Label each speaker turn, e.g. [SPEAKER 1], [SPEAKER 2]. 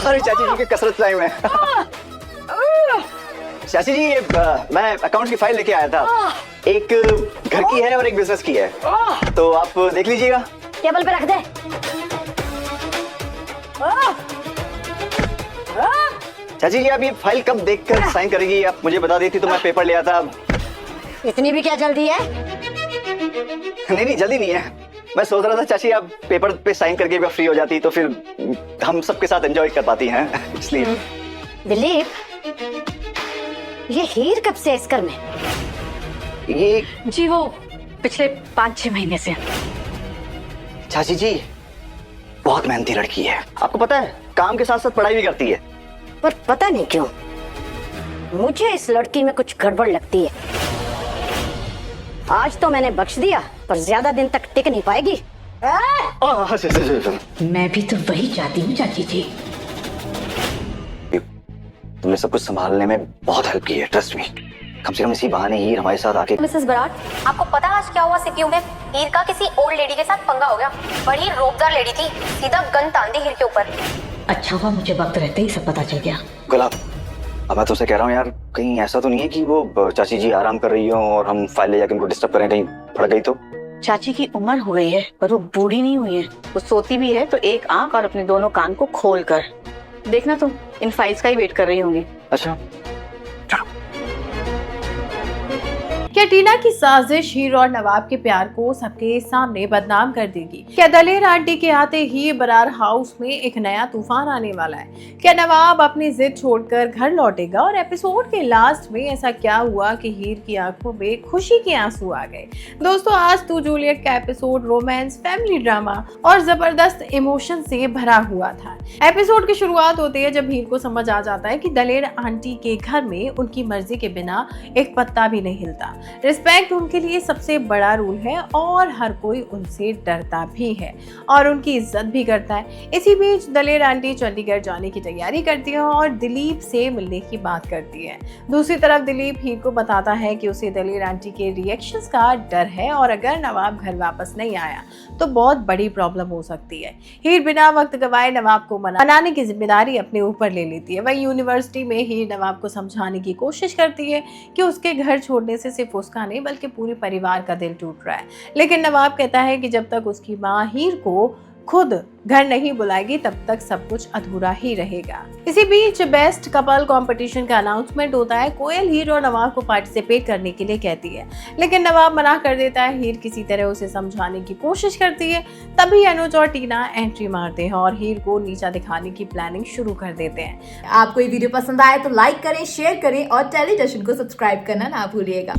[SPEAKER 1] अरे चाची जी की कसरत टाइम है। चाची जी ये मैं अकाउंट की फाइल लेके आया था। एक घर की है और एक बिजनेस की है, तो आप देख लीजिएगा।
[SPEAKER 2] टेबल पे रख दे।
[SPEAKER 1] चाची जी आप ये फाइल कब देखकर साइन करेगी? आप मुझे बता देती तो मैं पेपर ले आता।
[SPEAKER 2] इतनी भी क्या जल्दी है?
[SPEAKER 1] नहीं जल्दी नहीं है। मैं सोच रहा था चाची आप पेपर पे साइन करके फ्री हो जाती तो फिर हम सबके साथ एंजॉय कर पाती हैं, इसलिए।
[SPEAKER 2] दिलीप, ये हीर कब से इस घर में?
[SPEAKER 1] ये
[SPEAKER 3] जी वो पिछले 5-6 महीने से।
[SPEAKER 1] चाची जी बहुत मेहनती लड़की है, आपको पता है, काम के साथ साथ पढ़ाई भी करती है।
[SPEAKER 2] पर पता नहीं क्यों मुझे इस लड़की में कुछ गड़बड़ लगती है। आज तो मैंने बख्श दिया, पर ज्यादा दिन तक टिक नहीं पाएगी।
[SPEAKER 3] मैं भी तो वही चाहती हूँ चाची जी।
[SPEAKER 1] तुमने सब कुछ संभालने में बहुत हेल्प की है, ट्रस्ट मी। कम से कम इसी बहाने ही हमारे साथ आके।
[SPEAKER 4] मिसेस बराड़, आपको पता है आज क्या हुआ सिटी में? हीर का किसी ओल्ड लेडी के साथ पंगा हो गया। बड़ी रोबदार लेडी थी, सीधा गन तान दी हीर के ऊपर।
[SPEAKER 3] अच्छा हुआ मुझे वक्त रहते ही सब पता चल गया।
[SPEAKER 1] गुलाब, अब मैं तुमसे कह रहा हूँ यार, कहीं ऐसा तो नहीं है कि वो चाची जी आराम कर रही हो और हम फाइल ले जाकर उनको डिस्टर्ब करें, कहीं फट गई तो?
[SPEAKER 3] चाची की उम्र हो गई है पर वो बूढ़ी नहीं हुई है। वो सोती भी है तो एक आंख और अपने दोनों कान को खोल कर। देखना तुम इन फाइल्स का ही वेट कर रही होंगी।
[SPEAKER 1] अच्छा
[SPEAKER 5] क्या टीना की साजिश हीर और नवाब के प्यार को सबके सामने बदनाम कर देगी? क्या दलेर आंटी के आते ही बरार हाउस में एक नया तूफान आने वाला है? क्या नवाब अपनी जिद छोड़कर घर लौटेगा? और एपिसोड के लास्ट में ऐसा क्या हुआ कि हीर की आंखों में खुशी के आंसू आ गए? दोस्तों, आज तू जूलियट का एपिसोड रोमांस, फैमिली ड्रामा और जबरदस्त इमोशन से भरा हुआ था। एपिसोड की शुरुआत होती है जब हीर को समझ आ जाता है कि दलेर आंटी के घर में उनकी मर्जी के बिना एक पत्ता भी नहीं हिलता। रिस्पेक्ट उनके लिए सबसे बड़ा रूल है और हर कोई उनसे डरता भी है और उनकी इज्जत भी करता है। इसी बीच दलेर आंटी चंडीगढ़ जाने की तैयारी करती है और दिलीप से मिलने की बात करती है। दूसरी तरफ दिलीप हीर को बताता है कि उसे दलेर आंटी के रिएक्शंस का डर है और अगर नवाब घर वापस नहीं आया तो बहुत बड़ी प्रॉब्लम हो सकती है। हीर बिना वक्त गवाए नवाब को मनाने की जिम्मेदारी अपने ऊपर ले लेती है। वही यूनिवर्सिटी में हीर नवाब को समझाने की कोशिश करती है कि उसके घर छोड़ने से सिर्फ उसका नहीं बल्कि पूरे परिवार का दिल टूट रहा है, लेकिन नवाब कहता है कि जब तक उसकी माँ हीर को खुद घर नहीं बुलाएगी तब तक सब कुछ अधूरा ही रहेगा। इसी बीच बेस्ट कपल कंपटीशन का अनाउंसमेंट होता है। कोयल हीर और नवाब को पार्टिसिपेट करने के लिए कहती है, लेकिन नवाब मना कर देता है। हीर किसी तरह उसे समझाने की कोशिश करती है, तभी अनुज और टीना एंट्री मारते हैं और हीर को नीचा दिखाने की प्लानिंग शुरू कर देते हैं।
[SPEAKER 6] आपको ये वीडियो पसंद आए तो लाइक करें, शेयर करें और टेलीविजन को सब्सक्राइब करना ना भूलिएगा।